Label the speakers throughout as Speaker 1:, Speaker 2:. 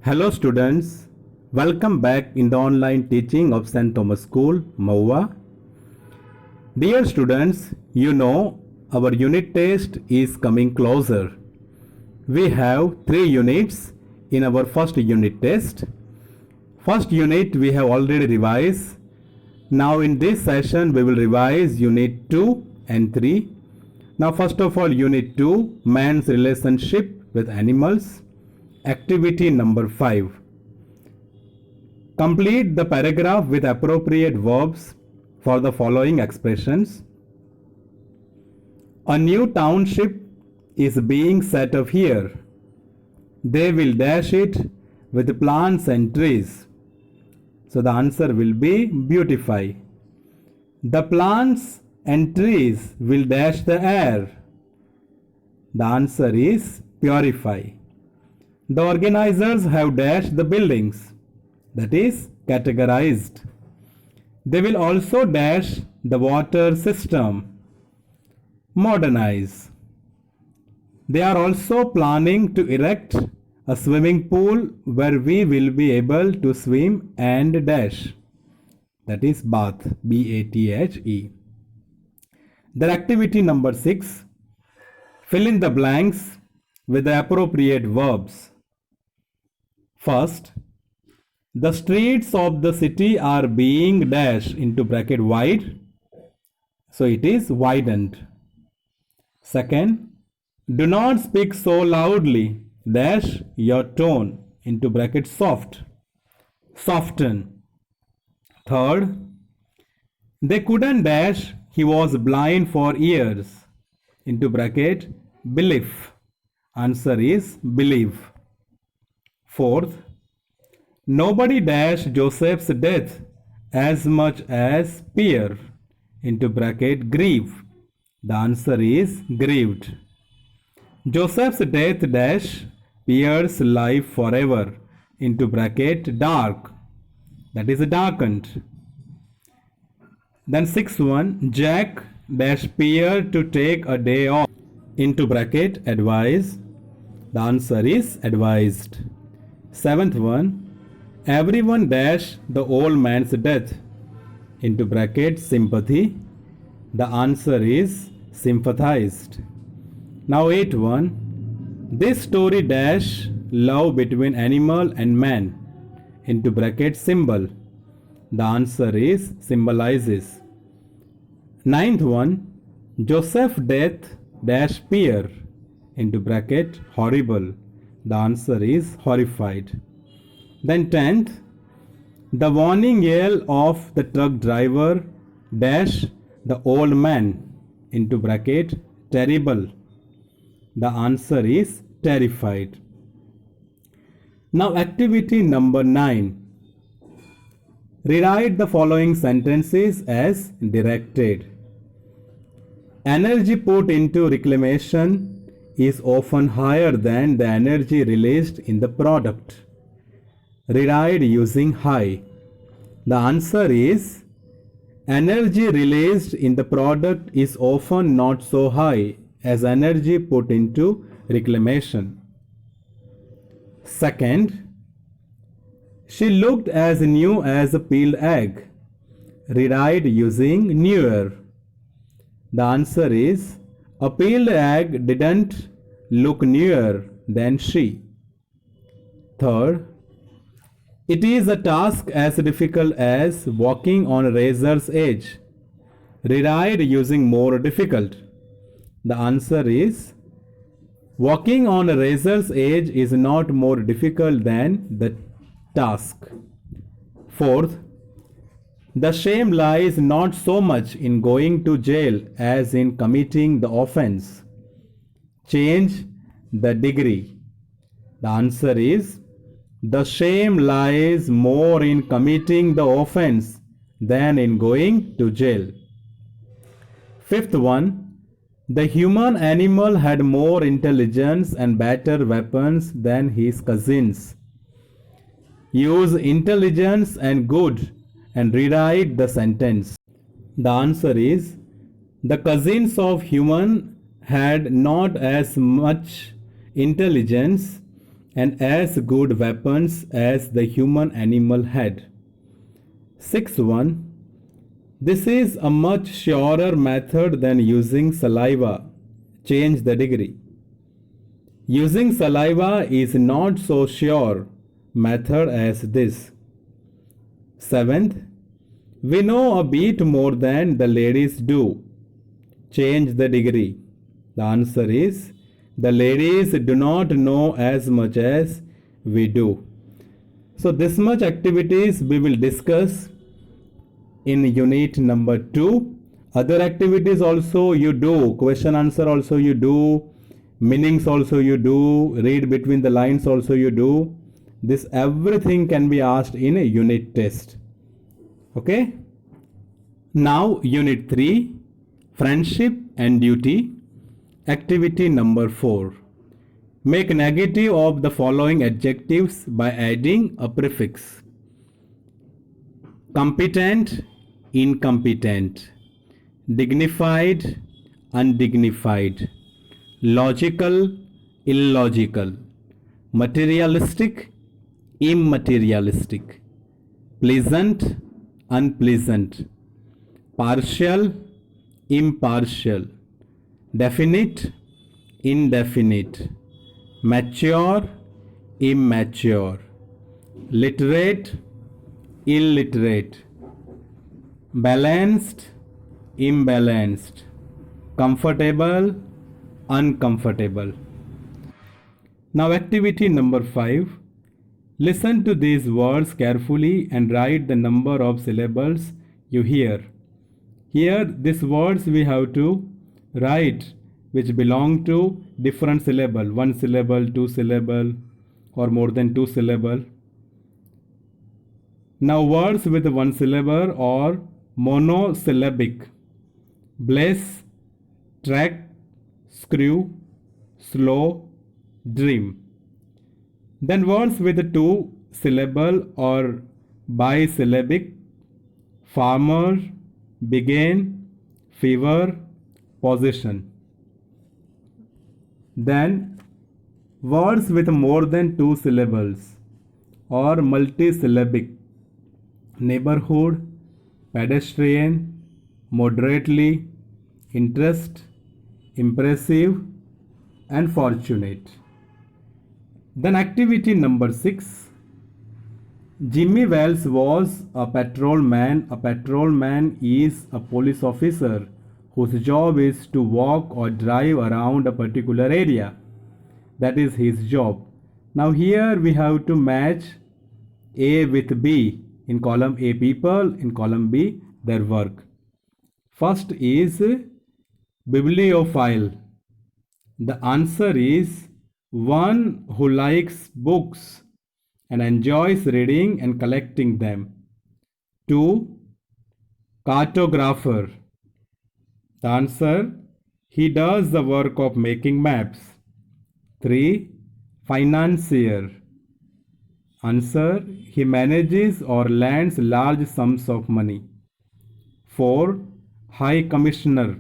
Speaker 1: Hello students, welcome back in the online teaching of St. Thomas School, Maua. Dear students, you know our unit test is coming closer. We have 3 units in our first unit test. First unit we have already revised. Now in this session we will revise unit 2 and 3. Now first of all unit 2, man's relationship with animals. Activity number 5. Complete the paragraph with appropriate verbs for the following expressions. A new township is being set up here. They will dash it with plants and trees. So the answer will be beautify. The plants and trees will dash the air. The answer is purify. The organizers have dashed the buildings, that is categorized. They will also dash the water system, modernize. They are also planning to erect a swimming pool where we will be able to swim and dash, that is bath, B-A-T-H-E. Their activity number 6, fill in the blanks with the appropriate verbs. First, the streets of the city are being dashed into bracket wide, so it is widened. Second, do not speak so loudly, dash your tone into bracket soft, soften. Third, they couldn't dash, he was blind for years, into bracket belief, answer is believe. Fourth, nobody dashed Joseph's death as much as Pierre, into bracket grieve. The answer is grieved. Joseph's death dash Pierre's life forever, into bracket dark, that is darkened. Then sixth one, Jack dash Pierre to take a day off, into bracket advise. The answer is advised. Seventh one, everyone dash the old man's death, into bracket sympathy. The answer is sympathized. Now eighth one, this story dash love between animal and man, into bracket symbol. The answer is symbolizes. Ninth one, Joseph death dash Pierre, into bracket horrible. The answer is horrified. Then 10th, the warning yell of the truck driver dash the old man, into bracket terrible. The answer is terrified. Now activity number 9. Rewrite the following sentences as directed. Energy put into reclamation is often higher than the energy released in the product. Rewrite using high. The answer is energy released in the product is often not so high as energy put into reclamation. Second, she looked as new as a peeled egg. Rewrite using newer. The answer is a peeled egg didn't look newer than she. Third, it is a task as difficult as walking on a razor's edge. Rewrite using more difficult. The answer is walking on a razor's edge is not more difficult than the task. Fourth, the shame lies not so much in going to jail as in committing the offense. Change the degree. The answer is the shame lies more in committing the offense than in going to jail. Fifth one, the human animal had more intelligence and better weapons than his cousins. Use intelligence and good and rewrite the sentence. The answer is the cousins of human had not as much intelligence and as good weapons as the human animal had. 6.1. This is a much surer method than using saliva. Change the degree. Using saliva is not so sure method as this. 7th. We know a bit more than the ladies do. Change the degree. The answer is the ladies do not know as much as we do. So this much activities we will discuss in unit number 2. Other activities also you do, question answer also you do, meanings also you do, read between the lines also you do. This everything can be asked in a unit test. Okay. Now unit 3, friendship and duty. Activity number 4. Make negative of the following adjectives by adding a prefix. Competent, incompetent. Dignified, undignified. Logical, illogical. Materialistic, immaterialistic. Pleasant, unpleasant. Partial, impartial. Definite, indefinite. Mature, immature. Literate, illiterate. Balanced, imbalanced. Comfortable, uncomfortable. Now activity number 5. Listen to these words carefully and write the number of syllables you hear. Here these words we have to write which belong to different syllable, 1 syllable, 2 syllable or more than 2 syllable. Now words with 1 syllable or monosyllabic. Bless, track, screw, slow, dream. Then words with 2 syllable or bisyllabic. Farmer, begin, fever, position. Then words with more than 2 syllables or multisyllabic. Neighborhood, pedestrian, moderately, interest, impressive and fortunate. Then activity number 6. Jimmy Wells was a patrolman. A patrolman is a police officer whose job is to walk or drive around a particular area. That is his job. Now here we have to match A with B. In column A people, in column B their work. First is bibliophile. The answer is one who likes books and enjoys reading and collecting them. 2. Cartographer. The answer, he does the work of making maps. 3. Financier. Answer, he manages or lends large sums of money. 4. High Commissioner.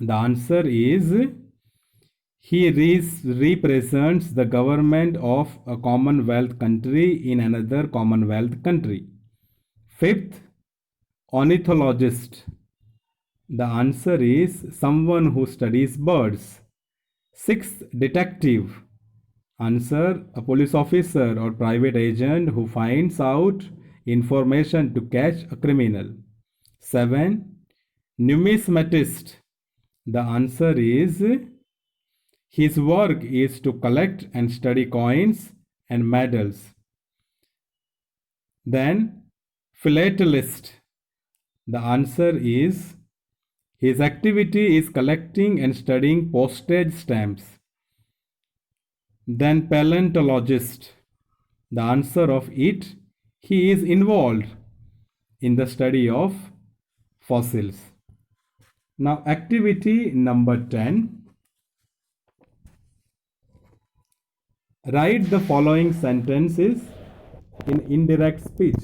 Speaker 1: The answer is he represents the government of a Commonwealth country in another Commonwealth country. 5th, ornithologist. The answer is someone who studies birds. 6th, detective. Answer, a police officer or private agent who finds out information to catch a criminal. 7. Numismatist. The answer is his work is to collect and study coins and medals. Then philatelist. The answer is his activity is collecting and studying postage stamps. Then paleontologist. The answer of it, he is involved in the study of fossils. Now activity number 10. Write the following sentences in indirect speech.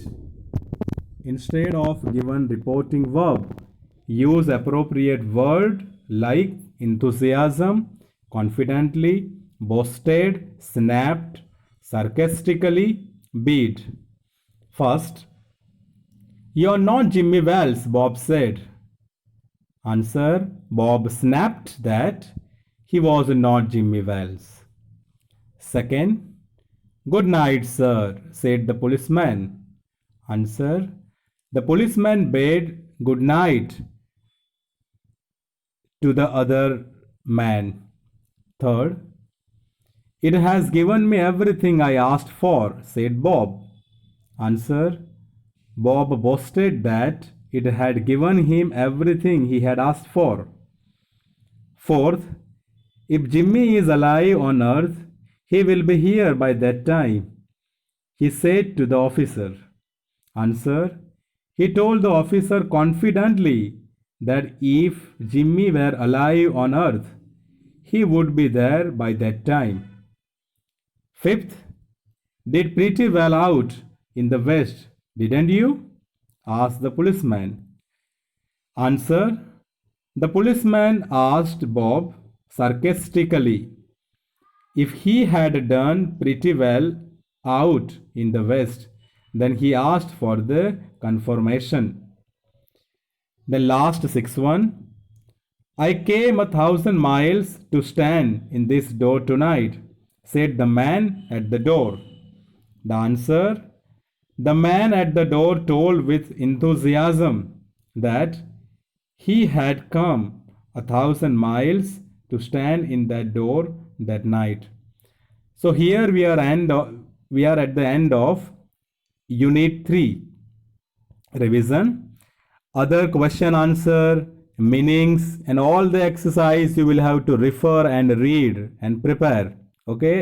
Speaker 1: Instead of given reporting verb, use appropriate word like enthusiasm, confidently, boasted, snapped, sarcastically, beat. First, "You're not Jimmy Wells," Bob said. Answer: Bob snapped that he was not Jimmy Wells. Second, "Good night, sir," said the policeman. Answer: the policeman bade good night to the other man. Third, "It has given me everything I asked for," said Bob. Answer: Bob boasted that it had given him everything he had asked for. Fourth, "If Jimmy is alive on earth, he will be here by that time," he said to the officer. Answer: he told the officer confidently that if Jimmy were alive on earth, he would be there by that time. Fifth, "Did pretty well out in the West, didn't you?" asked the policeman. Answer: the policeman asked Bob sarcastically if he had done pretty well out in the West. Then he asked for the confirmation. The last sixth one, "I came 1,000 miles to stand in this door tonight," said the man at the door. The answer: the man at the door told with enthusiasm that he had come 1,000 miles to stand in that door that night. So here we are at the end of Unit 3 revision. Other question answer, meanings, and all the exercise you will have to refer and read and prepare. Okay,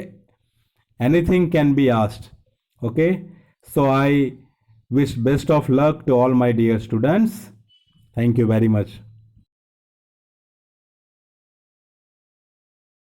Speaker 1: anything can be asked. Okay, so I wish best of luck to all my dear students. Thank you very much.